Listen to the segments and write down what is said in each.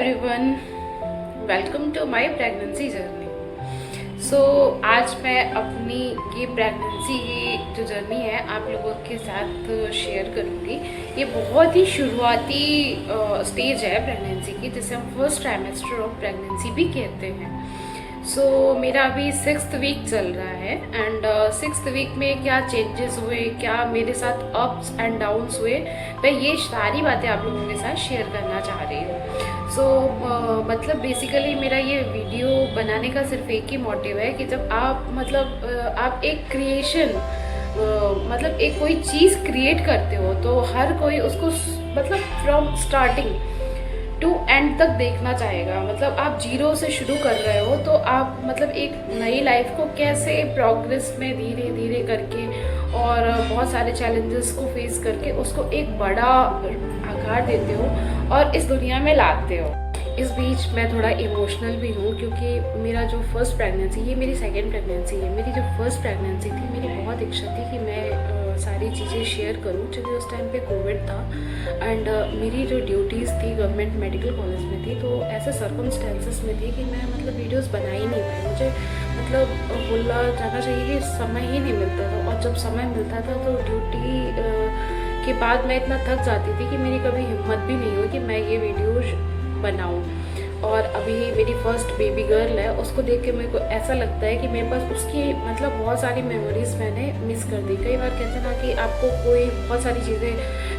Everyone, welcome to my pregnancy journey. So आज मैं अपनी ये प्रेगनेंसी की जो जर्नी है आप लोगों के साथ शेयर करूँगी। ये बहुत ही शुरुआती स्टेज है प्रेगनेंसी की, जिसे हम फर्स्ट ट्राइमेस्टर ऑफ प्रेगनेंसी भी कहते हैं। सो मेरा अभी 6th वीक चल रहा है एंड 6th वीक में क्या चेंजेस हुए, क्या मेरे साथ अप्स एंड डाउन्स हुए, मैं ये सारी बातें आप लोगों के साथ शेयर करना चाह रही हूँ। सो मतलब बेसिकली मेरा ये वीडियो बनाने का सिर्फ एक ही मोटिव है कि जब आप आप एक क्रिएशन मतलब एक कोई चीज़ क्रिएट करते हो तो हर कोई उसको फ्रॉम स्टार्टिंग टू एंड तक देखना चाहेगा। मतलब आप जीरो से शुरू कर रहे हो तो आप एक नई लाइफ को कैसे प्रोग्रेस में धीरे धीरे करके और बहुत सारे चैलेंजेस को फेस करके उसको एक बड़ा आकार देते हो और इस दुनिया में लाते हो। इस बीच मैं थोड़ा इमोशनल भी हूँ क्योंकि मेरा जो फर्स्ट प्रेगनेंसी, ये मेरी सेकेंड प्रेगनेंसी है। मेरी जो फर्स्ट प्रेगनेंसी थी, मेरी बहुत इच्छा थी कि मैं सारी चीज़ें शेयर करूँ, क्योंकि उस टाइम पे कोविड था एंड मेरी जो ड्यूटीज़ थी गवर्नमेंट मेडिकल कॉलेज में थी, तो ऐसे सर्कमस्टेंसेस में थी कि मैं वीडियोस बना ही नहीं पाई। मुझे बोलना जाना चाहिए कि समय ही नहीं मिलता था, और जब समय मिलता था तो ड्यूटी के बाद मैं इतना थक जाती थी कि मेरी कभी हिम्मत भी नहीं हुई कि मैं ये वीडियो बनाऊं। और अभी मेरी फर्स्ट बेबी गर्ल है, उसको देख के मेरे को ऐसा लगता है कि मेरे पास उसकी बहुत सारी मेमोरीज मैंने मिस कर दी। कई बार कहते ना कि आपको कोई बहुत सारी चीज़ें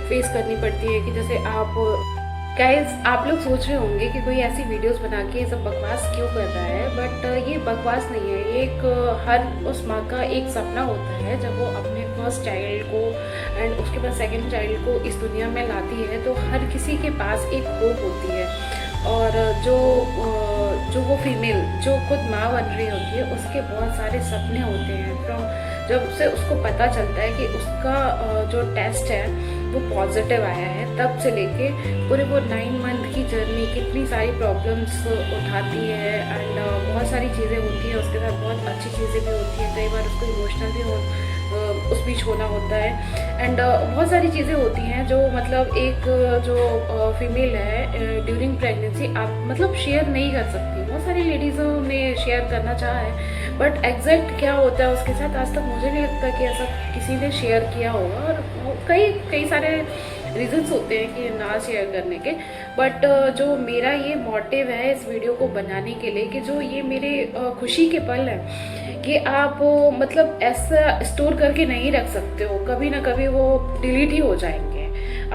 फेस करनी पड़ती है, कि जैसे आप लोग सोच रहे होंगे कि कोई ऐसी वीडियोस बना के ये सब बकवास क्यों कर रहा है, बट ये बकवास नहीं है। ये एक हर उस माँ का एक सपना होता है जब वो अपने फर्स्ट चाइल्ड को एंड उसके बाद सेकंड चाइल्ड को इस दुनिया में लाती है, तो हर किसी के पास एक होप होती है। और जो वो फीमेल जो खुद माँ बन रही होती है, उसके बहुत सारे सपने होते हैं। जब से उसको पता चलता है कि उसका जो टेस्ट है वो पॉजिटिव आया है, तब से लेके पूरे वो 9 मंथ की जर्नी कितनी सारी प्रॉब्लम्स उठाती है एंड बहुत सारी चीज़ें होती हैं। उसके साथ बहुत अच्छी चीज़ें भी होती हैं, कई बार उसको इमोशनल भी उस बीच होना होता है एंड बहुत सारी चीज़ें होती हैं जो एक जो फीमेल है ड्यूरिंग प्रेगनेंसी आप शेयर नहीं कर सकती। बहुत सारी लेडीज़ों ने शेयर करना चाहा है, बट एग्जैक्ट क्या होता है उसके साथ आज तक मुझे नहीं लगता कि ऐसा किसी ने शेयर किया होगा। और कई सारे रीजंस होते हैं कि ना शेयर करने के, बट जो मेरा ये मोटिव है इस वीडियो को बनाने के लिए, कि जो ये मेरे खुशी के पल हैं, कि आप ऐसा स्टोर करके नहीं रख सकते हो। कभी ना कभी वो डिलीट ही हो जाएंगे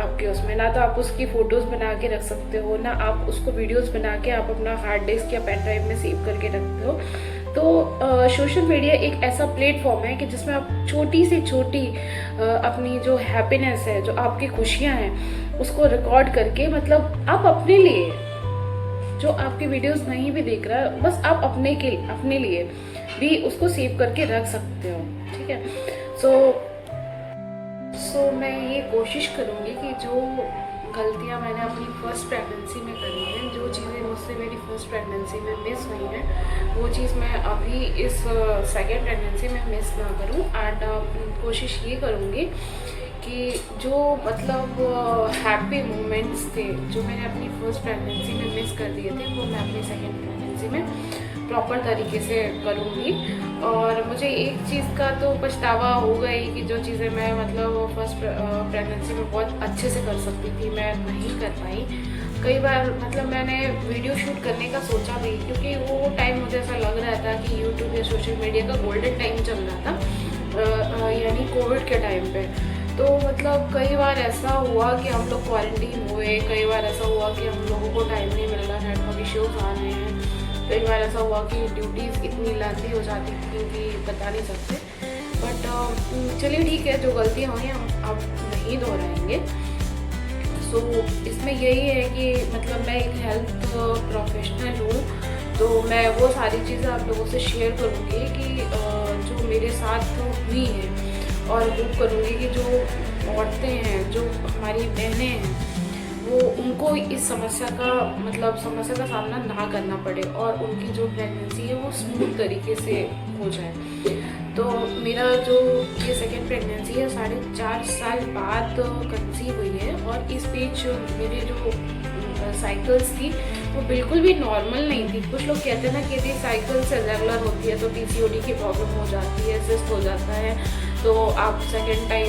आपके उसमें। ना तो आप उसकी फ़ोटोज़ बना के रख सकते हो, ना आप उसको वीडियोस बना के आप अपना हार्ड डिस्क या पेन ड्राइव में सेव करके रखते हो। तो सोशल मीडिया एक ऐसा प्लेटफॉर्म है कि जिसमें आप छोटी से छोटी अपनी जो हैप्पीनेस है, जो आपकी खुशियाँ हैं, उसको रिकॉर्ड करके आप अपने लिए, जो आपकी वीडियोस नहीं भी देख रहा है, बस आप अपने लिए भी उसको सेव करके रख सकते हो। ठीक है। सो मैं ये कोशिश करूँगी कि जो गलतियाँ मैंने अपनी फर्स्ट प्रेगनेंसी में करी हैं, जो चीज़ें मुझसे मेरी फर्स्ट प्रेगनेंसी में मिस हुई हैं, वो चीज़ मैं अभी इस सेकेंड प्रेगनेंसी में मिस ना करूँ। एंड कोशिश ये करूँगी कि जो हैप्पी मोमेंट्स थे जो मैंने अपनी फर्स्ट प्रेगनेंसी में मिस कर दिए थे, वो मैं अपनी सेकेंड प्रेगनेंसी में प्रॉपर तरीके से करूँगी। और मुझे एक चीज़ का तो पछतावा होगा ही कि जो चीज़ें मैं फर्स्ट प्रेगनेंसी में बहुत अच्छे से कर सकती थी, मैं नहीं कर पाई। कई बार मैंने वीडियो शूट करने का सोचा भी, क्योंकि वो टाइम मुझे ऐसा लग रहा था कि यूट्यूब या सोशल मीडिया का गोल्डन टाइम चल रहा था, यानी कोविड के टाइम पे। तो कई बार ऐसा हुआ कि हम लोग क्वारंटीन हुए, कई बार ऐसा हुआ कि हम लोगों को टाइम नहीं मिल रहा, नेटवर्क इश्यूज आ रहे हैं, कई बार ऐसा हुआ कि ड्यूटीज़ इतनी लंबी हो जाती थी कि बता नहीं सकते। बट चलिए ठीक है, जो गलतियाँ हुई हम अब नहीं दोहराएंगे। सो इसमें यही है कि मैं एक हेल्थ प्रोफेशनल हूँ, तो मैं वो सारी चीज़ें आप लोगों से शेयर करूँगी कि जो मेरे साथ हुई हैं, और होप करूँगी कि जो औरतें हैं, जो हमारी बहनें हैं, वो उनको इस समस्या का सामना ना करना पड़े और उनकी जो प्रेगनेंसी है वो स्मूथ तरीके से हो जाए। तो मेरा जो ये सेकेंड प्रेगनेंसी है 4.5 साल बाद कंसीव हुई है, और इस बीच मेरे जो साइकिल्स थी वो बिल्कुल भी नॉर्मल नहीं थी। कुछ लोग कहते हैं ना कि यदि साइकिल्स इरेगुलर होती है तो पीसीओडी की प्रॉब्लम हो जाती है, सिस्ट हो जाता है, तो आप सेकेंड टाइम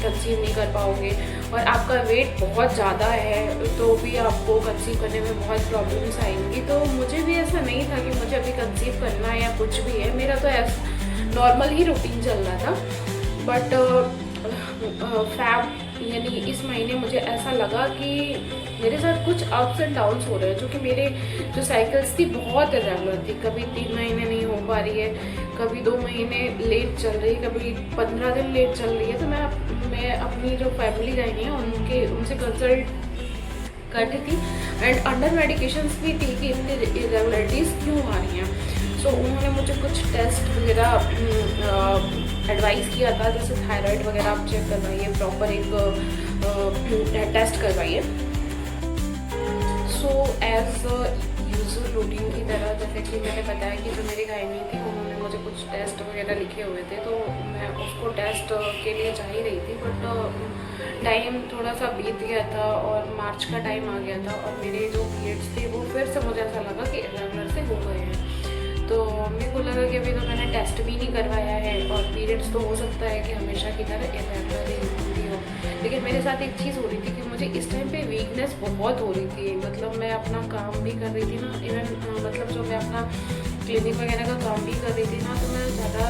कंसीव नहीं कर पाओगे, और आपका वेट बहुत ज़्यादा है तो भी आपको कंसीव करने में बहुत प्रॉब्लम्स आएंगी। तो मुझे भी ऐसा नहीं था कि मुझे अभी कंसीव करना है या कुछ भी है, मेरा तो ऐसा नॉर्मल ही रूटीन चल रहा था। बट फैब यानी इस महीने मुझे ऐसा लगा कि मेरे साथ कुछ अप्स एंड डाउन्स हो रहे हैं, जो कि मेरे जो साइकिल्स थी बहुत इरेगुलर थी। कभी 3 महीने नहीं हो पा रही है, कभी 2 महीने लेट चल रही है, कभी 15 दिन लेट चल रही है। तो मैं अपनी जो फैमिली गाइनी है उनसे कंसल्ट करती थी एंड अंडर मेडिकेशंस भी थी कि इतनी इरेगुलरिटीज़ क्यों आ रही हैं। सो उन्होंने मुझे कुछ टेस्ट वगैरह एडवाइस किया था, जैसे थायराइड वगैरह आप चेक करवाइए, प्रॉपर एक टेस्ट करवाइए। सो एज यूजुअल रूटीन की तरह, जैसे कि मैंने बताया कि जो मेरी गायनी थी उन्होंने मुझे कुछ टेस्ट वगैरह लिखे हुए थे, तो मैं उसको टेस्ट के लिए जा ही रही थी। बट टाइम थोड़ा सा बीत गया था और मार्च का टाइम आ गया था, और मेरे जो पीरियड्स थे वो फिर से मुझे ऐसा लगा कि इरेगुलर से हो गए हैं। तो मेरे को लगा कि अभी तो मैंने टेस्ट भी नहीं करवाया है और पीरियड्स तो हो सकता है कि हमेशा की तरह इरेगुलर ही हो। लेकिन मेरे साथ एक चीज़ हो रही थी कि मुझे इस टाइम पे वीकनेस बहुत हो रही थी। मतलब मैं अपना काम भी कर रही थी ना, इवन मतलब जो मैं अपना क्लिनिक वगैरह का काम भी कर रही थी ना, तो मैं ज़्यादा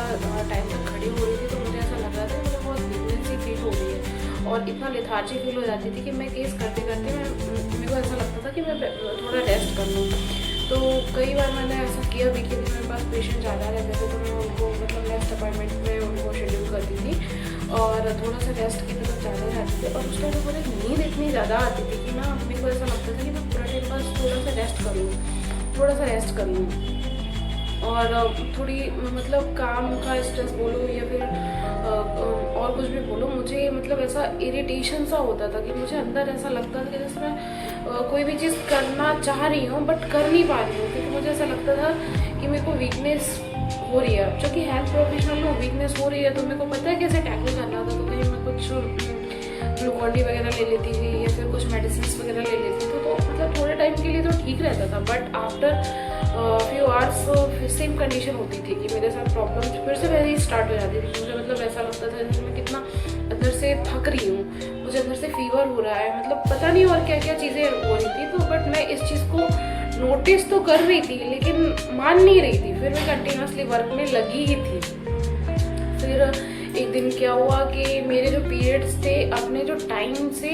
टाइम तक खड़ी हो रही थी, तो मुझे ऐसा लग रहा था कि मुझे बहुत वीकनेस ही फील हो रही है और इतना लेथार्जी फील हो जाती थी कि मैं केस करते करते मेरे को ऐसा लगता था कि मैं थोड़ा रेस्ट कर लूँ। तो कई बार मैंने ऐसा किया भी कि मेरे पास पेशेंट ज़्यादा रहते थे तो मैं उनको मतलब नेक्स्ट अपॉइंटमेंट में उनको शेड्यूल करती थी और थोड़ा सा रेस्ट की तरफ ज़्यादा जाती थी। और उस टाइम मुझे नींद इतनी ज़्यादा आती थी कि ना मेरे को ऐसा लगता था कि मैं पूरा टाइम बस थोड़ा सा रेस्ट कर लूँ और थोड़ी मतलब काम का स्ट्रेस बोलो या फिर और कुछ भी बोलो, मुझे मतलब ऐसा इरिटेशन सा होता था कि मुझे अंदर ऐसा लगता था कि जैसे मैं कोई भी चीज़ करना चाह रही हूँ बट कर नहीं पा रही हूँ, क्योंकि मुझे ऐसा लगता था कि मेरे को वीकनेस हो रही है। जो कि हेल्थ प्रोफेशनल में वीकनेस हो रही है तो मेरे को पता है कैसे टैकल करना था। तो कहीं मैं कुछ ग्लूकॉन-डी वगैरह ले लेती थी या फिर कुछ मेडिसिन वगैरह ले लेती थी, तो मतलब थोड़े टाइम के लिए तो ठीक रहता था। But after few hours same condition होती थी कि मेरे साथ प्रॉब्लम फिर से वैसे ही स्टार्ट हो जाती थी। मुझे मतलब ऐसा लगता था जैसे मैं कितना अंदर से थक रही हूँ, मुझे अंदर से फीवर हो रहा है, मतलब पता नहीं और क्या क्या चीज़ें हो रही थी। तो बट मैं इस चीज़ को नोटिस तो कर रही थी लेकिन मान नहीं रही थी, फिर मैं कंटिन्यूसली वर्क में लगी ही थी। फिर एक दिन क्या हुआ कि मेरे जो पीरियड्स थे अपने जो टाइम से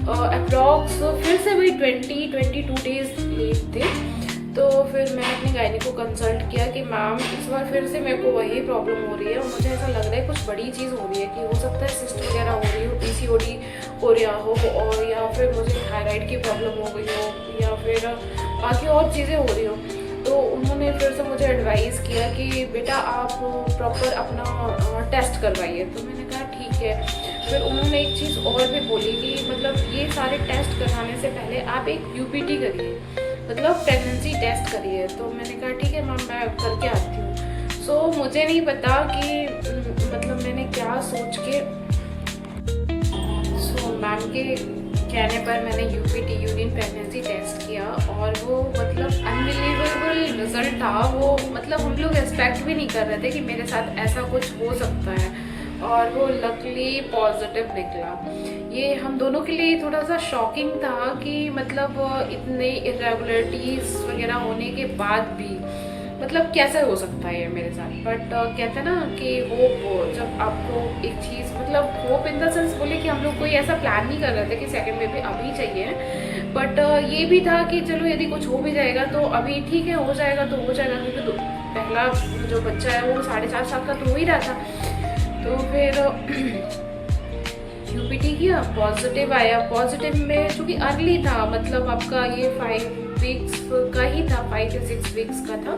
अप्रॉक्स फिर से वही 22 डेज लेट थे। तो फिर मैं अपनी गायनी को कंसल्ट किया कि मैम इस बार फिर से मेरे को वही प्रॉब्लम हो रही है और मुझे ऐसा लग रहा है कुछ बड़ी चीज़ हो रही है, कि हो सकता है सिस्ट वगैरह हो रही हो, पीसीओडी हो रहा हो, और या फिर मुझे थायराइड की प्रॉब्लम हो गई हो या फिर बाकी और चीज़ें हो रही हो। तो उन्होंने फिर से मुझे एडवाइस किया कि बेटा आप प्रॉपर अपना टेस्ट करवाइए। तो मैंने कहा ठीक है। फिर उन्होंने एक चीज़ और भी बोली कि मतलब ये सारे टेस्ट कराने से पहले आप एक यूपीटी करिए, मतलब प्रेगनेंसी टेस्ट करिए। तो मैंने कहा ठीक है मैम, मैं करके आती हूँ। सो मुझे नहीं पता कि मतलब मैंने क्या सोच के मैम के कहने पर मैंने यूपीटी यूरिन प्रेगनेंसी टेस्ट किया और वो मतलब अनबिलीवेबल रिजल्ट था। वो मतलब हम लोग एक्सपेक्ट भी नहीं कर रहे थे कि मेरे साथ ऐसा कुछ हो सकता है, और वो लकली पॉजिटिव निकला। ये हम दोनों के लिए थोड़ा सा शॉकिंग था कि मतलब इतने इरेगुलरिटीज़ वगैरह होने के बाद भी मतलब कैसे हो सकता है ये मेरे साथ। बट कहते हैं ना कि होप, जब आपको एक चीज़ मतलब होप इन द सेंस बोले कि हम लोग कोई ऐसा प्लान नहीं कर रहे थे कि सेकंड बेबी अभी चाहिए, बट ये भी था कि चलो यदि कुछ हो भी जाएगा तो अभी ठीक है, हो जाएगा तो हो जाएगा, क्योंकि पहला जो बच्चा है वो 4.5 साल का तो हो ही रहा था। तो फिर यूपीटी किया, पॉजिटिव आया। पॉजिटिव में चूँकि अर्ली था, मतलब आपका ये 5 वीक्स का ही था, 5 या 6 वीक्स का था,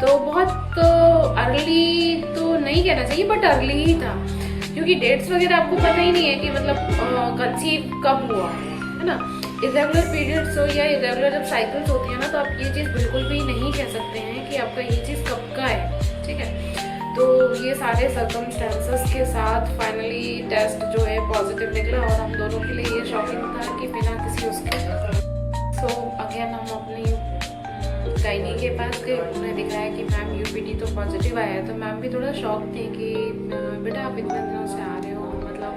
तो बहुत अर्ली तो नहीं कहना चाहिए बट अर्ली ही था, क्योंकि डेट्स वगैरह आपको पता ही नहीं है कि मतलब कंसीव कब हुआ है ना। इरेगुलर पीरियड्स हो या इरेगुलर जब साइकिल्स होती है ना, तो आप ये चीज़ बिल्कुल भी नहीं कह सकते हैं कि आपका ये चीज़ कब का है, ठीक है। तो ये सारे सर्कमस्टेंसेस के साथ फाइनली टेस्ट जो है पॉजिटिव निकला, और हम दोनों के लिए ये शॉकिंग था कि बिना किसी उसके सो अगेन हम अपनी गायनी के पास गए, उन्हें दिखाया कि मैम यूपीटी तो पॉजिटिव आया है। तो मैम भी थोड़ा शॉक थी कि बेटा आप इतने दिनों से आ रहे हो, मतलब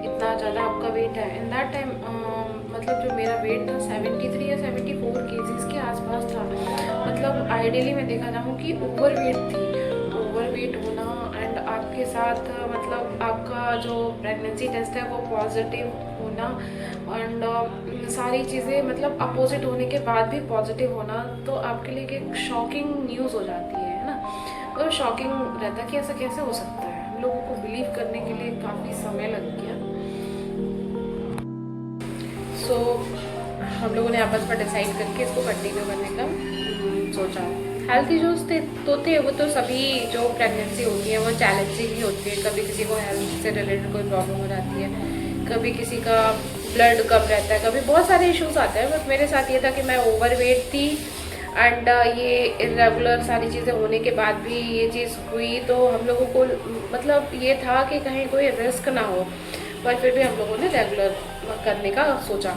इतना ज़्यादा आपका वेट है। इन दैट टाइम मतलब जो मेरा वेट था 73 या 74 केजीज़ के आसपास था। मतलब आइडियली मैं देखा जाऊँ कि ओवर वेट थी। ओवर वेट होना एंड आपके साथ मतलब आपका जो प्रेगनेंसी टेस्ट है वो पॉजिटिव होना एंड सारी चीज़ें मतलब अपोजिट होने के बाद भी पॉजिटिव होना, तो आपके लिए एक शॉकिंग न्यूज़ हो जाती है ना। तो शॉकिंग रहता है कि ऐसा कैसे हो सकता है। हम लोगों को बिलीव करने के लिए काफ़ी समय लग गया। सो हम लोगों ने आपस में डिसाइड करके इसको कंटिन्यू करने का सोचा। हेल्थ इश्यूज थे वो तो सभी जो प्रेगनेंसी होती है वो चैलेंजिंग ही होती है। कभी किसी को हेल्थ से रिलेटेड कोई प्रॉब्लम हो जाती है, कभी किसी का ब्लड कम रहता है, कभी बहुत सारे इश्यूज आते हैं। बट मेरे साथ ये था कि मैं ओवर वेट थी एंड ये इरेगुलर सारी चीज़ें होने के बाद भी ये चीज़ हुई। तो हम लोगों को मतलब ये था कि कहीं कोई रिस्क ना हो, पर फिर भी हम लोगों ने रेगुलर करने का सोचा।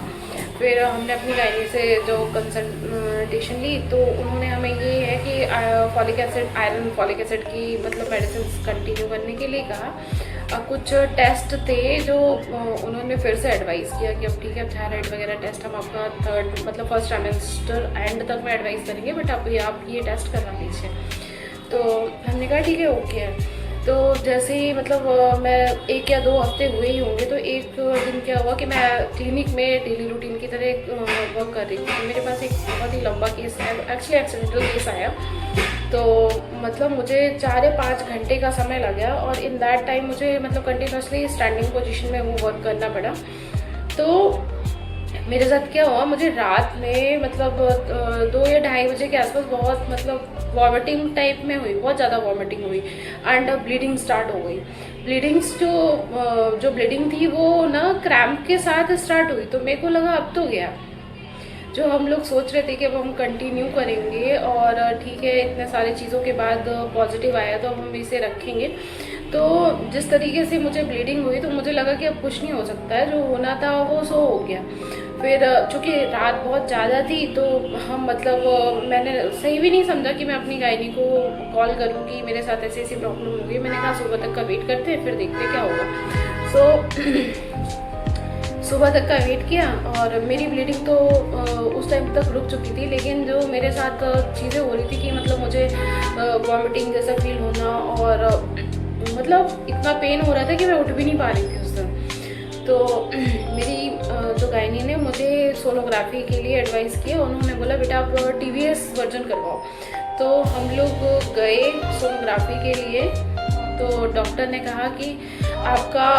फिर हमने अपनी गायनी से जो कंसल्टेशन ली तो उन्होंने हमें ये है कि folic acid, iron folic acid की मतलब मेडिसिन कंटिन्यू करने के लिए कहा। कुछ टेस्ट थे जो उन्होंने फिर से एडवाइस किया कि अब ठीक है थायराइड वगैरह टेस्ट हम आपका थर्ड मतलब फर्स्ट ट्राइमेस्टर एंड तक में एडवाइस करेंगे, बट आप ये टेस्ट करवा लीजिए। तो हमने कहा ठीक है ओके है। तो जैसे ही मतलब मैं 1 या 2 हफ्ते हुए ही होंगे तो एक दिन क्या हुआ कि मैं क्लिनिक में डेली रूटीन की तरह वर्क कर रही थी। तो मेरे पास एक बहुत ही लंबा केस है, एक्चुअली एक्सीडेंटल केस आया। तो मतलब मुझे 4 या 5 घंटे का समय लग गया और इन दैट टाइम मुझे मतलब कंटिन्यूसली स्टैंडिंग पोजीशन में वो वर्क करना पड़ा। तो मेरे साथ क्या हुआ, मुझे रात में मतलब 2 या 2:30 बजे के आसपास बहुत मतलब वॉमिटिंग टाइप में हुई, बहुत ज़्यादा वॉमिटिंग हुई एंड ब्लीडिंग स्टार्ट हो गई। ब्लीडिंग्स जो ब्लीडिंग थी वो ना क्रैम्प के साथ स्टार्ट हुई। तो मेरे को लगा अब तो गया। जो हम लोग सोच रहे थे कि अब हम कंटिन्यू करेंगे और ठीक है इतने सारी चीज़ों के बाद पॉजिटिव आया तो अब हम इसे रखेंगे। तो जिस तरीके से मुझे ब्लीडिंग हुई तो मुझे लगा कि अब कुछ नहीं हो सकता है, जो होना था वो सो हो गया। फिर चूँकि रात बहुत ज़्यादा थी तो हम मतलब मैंने सही भी नहीं समझा कि मैं अपनी गायनी को कॉल करूँ कि मेरे साथ ऐसी ऐसी प्रॉब्लम हो गई। मैंने कहा सुबह तक का वेट करते हैं फिर देखते क्या होगा। सो सुबह तक का वेट किया और मेरी ब्लीडिंग तो उस टाइम तक रुक चुकी थी, लेकिन जो मेरे साथ चीज़ें हो रही थी कि मतलब मुझे वॉमिटिंग जैसा फील होना और मतलब इतना पेन हो रहा था कि मैं उठ भी नहीं पा रही थी उस दिन। तो मेरी जो गायनी ने मुझे सोनोग्राफी के लिए एडवाइस किया। उन्होंने बोला बेटा आप TVS वर्जन करवाओ। तो हम लोग गए सोनोग्राफी के लिए। तो डॉक्टर ने कहा कि आपका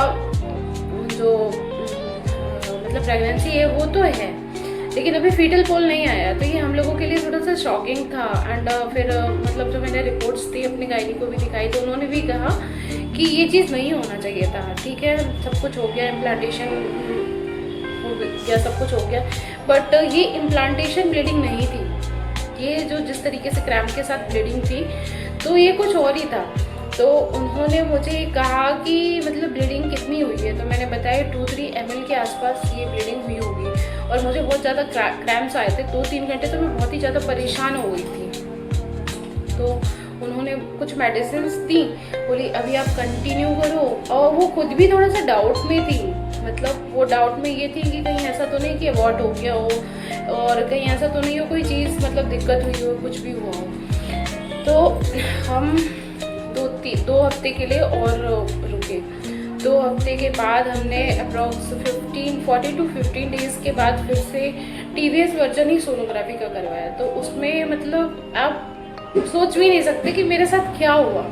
जो मतलब प्रेगनेंसी है वो तो है लेकिन अभी फीटल पोल नहीं आया। तो ये हम लोगों के लिए थोड़ा सा शॉकिंग था एंड फिर मतलब जो मैंने रिपोर्ट्स थी अपनी गायनी को भी दिखाई तो उन्होंने भी कहा कि ये चीज़ नहीं होना चाहिए था। ठीक है सब कुछ हो गया, इम्प्लांटेशन हो गया, सब कुछ हो गया, बट ये इम्प्लांटेशन ब्लीडिंग नहीं थी। ये जो जिस तरीके से क्रैम्प के साथ ब्लीडिंग थी तो ये कुछ और ही था। तो उन्होंने मुझे कहा कि मतलब ब्लीडिंग कितनी हुई है। तो मैंने बताया 2-3 ml के आसपास ये ब्लीडिंग हुई होगी और मुझे बहुत ज़्यादा क्रैम्प्स आए थे 2-3 घंटे। तो मैं बहुत ही ज़्यादा परेशान हो गई थी। तो उन्होंने कुछ मेडिसिन दी, बोली अभी आप कंटिन्यू करो। और वो खुद भी थोड़ा सा डाउट में थी, मतलब वो डाउट में ये थी कि कहीं ऐसा तो नहीं कि अबॉर्ट हो गया हो और कहीं ऐसा तो नहीं हो कोई चीज़ मतलब दिक्कत हुई हो, कुछ भी हुआ हो। तो हम 2 हफ्ते के लिए और रुके। 2 हफ्ते के बाद हमने अप्रॉक्स 40 to 15 डेज़ के बाद फिर से TVS वर्जन ही सोनोग्राफी का करवाया। तो उसमें मतलब आप सोच भी नहीं सकते कि मेरे साथ क्या हुआ।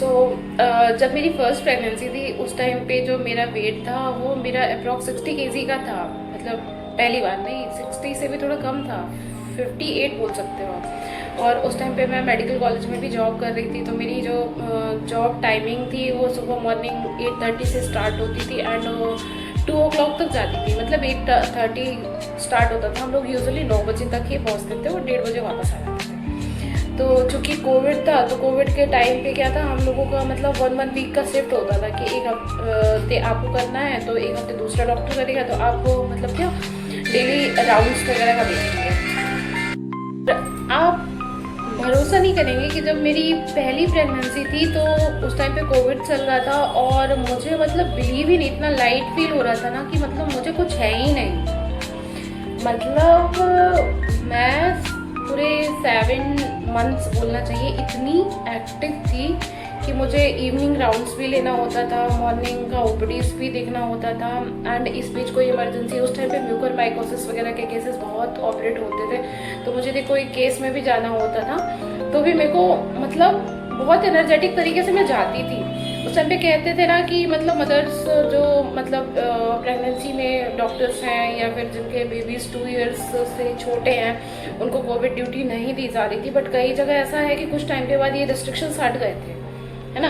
तो जब मेरी फर्स्ट प्रेगनेंसी थी उस टाइम पे जो मेरा वेट था वो मेरा अप्रॉक्स 60 kg का था। मतलब पहली बार नहीं, 60 से भी थोड़ा कम था, 58 बोल सकते हो आप। और उस टाइम पे मैं मेडिकल कॉलेज में भी जॉब कर रही थी। तो मेरी जो जॉब टाइमिंग थी वो सुबह मॉर्निंग 8:30 से स्टार्ट होती थी एंड 2 o'clock तक जाती थी। मतलब 8:30 स्टार्ट होता था, हम लोग यूजुअली 9 बजे तक ही पहुँचते थे और 1:30 बजे वापस आ जाते थे। तो चूँकि कोविड था तो कोविड के टाइम पे क्या था, हम लोगों का मतलब 1 वीक का शिफ्ट होता था कि एक हफ्ते आपको करना है तो एक हफ्ते दूसरा डॉक्टर करेगा। तो आपको मतलब क्या डेली राउंड्स वगैरह का देखेंगे। आप भरोसा नहीं करेंगे कि जब मेरी पहली प्रेगनेंसी थी तो उस टाइम पे कोविड चल रहा था और मुझे मतलब बिलीव ही नहीं, इतना लाइट फील हो रहा था ना कि मतलब मुझे कुछ है ही नहीं। मतलब मैं पूरे 7 मंथ्स बोलना चाहिए इतनी एक्टिव थी कि मुझे इवनिंग राउंड्स भी लेना होता था, मॉर्निंग का ओपीडीज भी देखना होता था। एंड इस बीच कोई इमरजेंसी, उस टाइम पे म्यूकरमाइकोसिस वगैरह के केसेस बहुत ऑपरेट होते थे, तो मुझे देखो कोई केस में भी जाना होता था तो भी मेरे को मतलब बहुत एनर्जेटिक तरीके से मैं जाती थी। उस टाइम पे कहते थे ना कि मतलब मदर्स जो मतलब प्रेगनेंसी में डॉक्टर्स हैं या फिर जिनके बेबीज़ 2 इयर्स से छोटे हैं उनको कोविड ड्यूटी नहीं दी जा रही थी, बट कई जगह ऐसा है कि कुछ टाइम के बाद ये रिस्ट्रिक्शंस हट गए थे, है ना,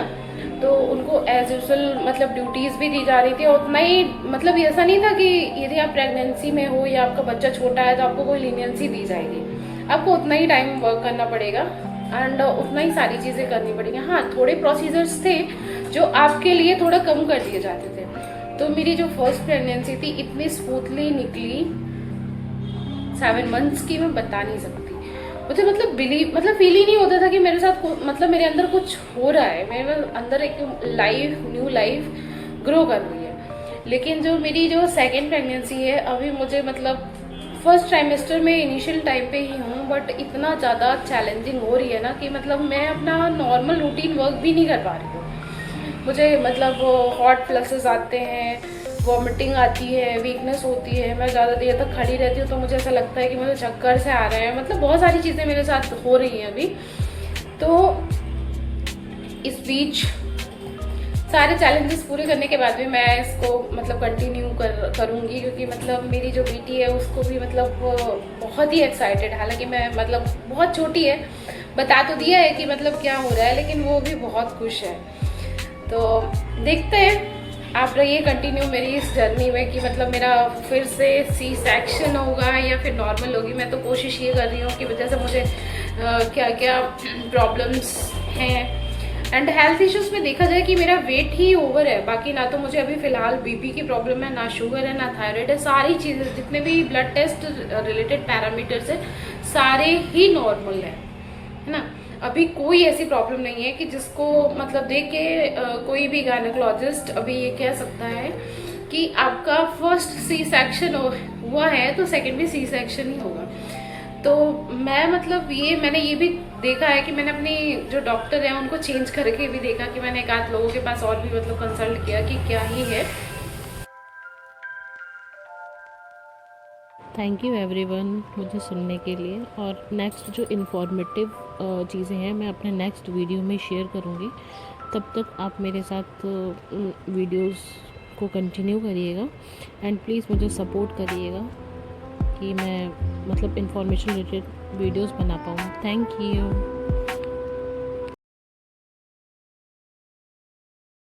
तो उनको एज यूजुअल मतलब ड्यूटीज़ भी दी जा रही थी। और उतना ही मतलब ऐसा नहीं था कि यदि आप प्रेगनेंसी में हो या आपका बच्चा छोटा है तो आपको कोई लीनियंसी दी जाएगी, आपको उतना ही टाइम वर्क करना पड़ेगा एंड उतना ही सारी चीज़ें करनी पड़ेंगी। हाँ, थोड़े प्रोसीजर्स थे जो आपके लिए थोड़ा कम कर दिए जाते थे। तो मेरी जो फर्स्ट प्रेगनेंसी थी इतनी स्मूथली निकली 7 मंथ्स की, मैं बता नहीं सकती। मुझे मतलब फील ही नहीं होता था कि मेरे साथ मतलब मेरे अंदर कुछ हो रहा है, मेरे अंदर एक न्यू लाइफ ग्रो कर रही है। लेकिन जो मेरी जो सेकेंड प्रेगनेंसी है अभी मुझे मतलब फर्स्ट ट्राइमेस्टर में इनिशियल टाइम पे ही हूँ, बट इतना ज़्यादा चैलेंजिंग हो रही है ना कि मतलब मैं अपना नॉर्मल रूटीन वर्क भी नहीं कर पा रही हूँ। मुझे मतलब हॉट फ्लसेस आते हैं, वॉमिटिंग आती है, वीकनेस होती है, मैं ज़्यादा देर तक खड़ी रहती हूँ तो मुझे ऐसा लगता है कि मुझे चक्कर से आ रहे हैं। मतलब बहुत सारी चीज़ें मेरे साथ हो रही हैं अभी। तो इस बीच सारे चैलेंजेस पूरे करने के बाद भी मैं इसको मतलब कंटिन्यू करूँगी, क्योंकि मतलब मेरी जो बेटी है उसको भी मतलब बहुत ही एक्साइटेड, हालांकि मैं मतलब बहुत छोटी है, बता तो दिया है कि मतलब क्या हो रहा है, लेकिन वो भी बहुत खुश है। तो देखते हैं, आप रहिए कंटिन्यू मेरी इस जर्नी में कि मतलब मेरा फिर से सी सेक्शन होगा या फिर नॉर्मल होगी। मैं तो कोशिश ये कर रही हूँ कि वजह से मुझे क्या क्या प्रॉब्लम्स हैं। एंड हेल्थ इश्यूज़ में देखा जाए कि मेरा वेट ही ओवर है, बाकी ना तो मुझे अभी फ़िलहाल बीपी की प्रॉब्लम है, ना शुगर है, ना थायराइड है। सारी चीज़ें जितने भी ब्लड टेस्ट रिलेटेड पैरामीटर्स है सारे ही नॉर्मल है ना। अभी कोई ऐसी प्रॉब्लम नहीं है कि जिसको मतलब देख के कोई भी गायनेकोलॉजिस्ट अभी ये कह सकता है कि आपका फर्स्ट सी सेक्शन हुआ है तो सेकंड भी सी सेक्शन ही होगा। तो मैं मतलब मैंने ये भी देखा है कि मैंने अपनी जो डॉक्टर हैं उनको चेंज करके भी देखा कि मैंने एक आध लोगों के पास और भी मतलब कंसल्ट किया कि क्या ही है। थैंक यू एवरीवन मुझे सुनने के लिए। और नेक्स्ट जो इन्फॉर्मेटिव चीज़ें हैं मैं अपने नेक्स्ट वीडियो में शेयर करूँगी। तब तक आप मेरे साथ वीडियोस को कंटिन्यू करिएगा एंड प्लीज़ मुझे सपोर्ट करिएगा कि मैं मतलब इन्फॉर्मेशन रिलेटेड वीडियोस बना पाऊँ। Thank you.